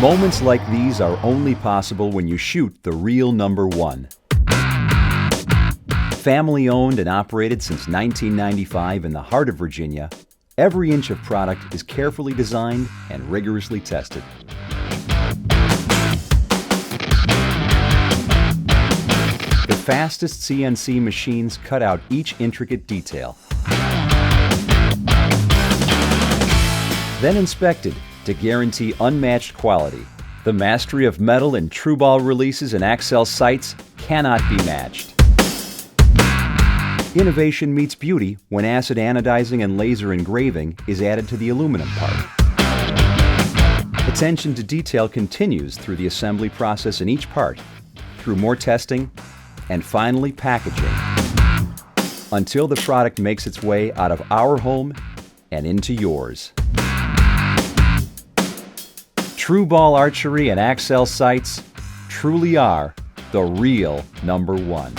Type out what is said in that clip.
Moments like these are only possible when you shoot the real number one. Family owned and operated since 1995 in the heart of Virginia, every inch of product is carefully designed and rigorously tested. The fastest CNC machines cut out each intricate detail, then inspected to guarantee unmatched quality. The mastery of metal in T.R.U ball releases and Axcel sights cannot be matched. Innovation meets beauty when acid anodizing and laser engraving is added to the aluminum part. Attention to detail continues through the assembly process in each part, through more testing, and finally packaging, until the product makes its way out of our home and into yours. T.R.U ball archery and Axcel sights truly are the real number one.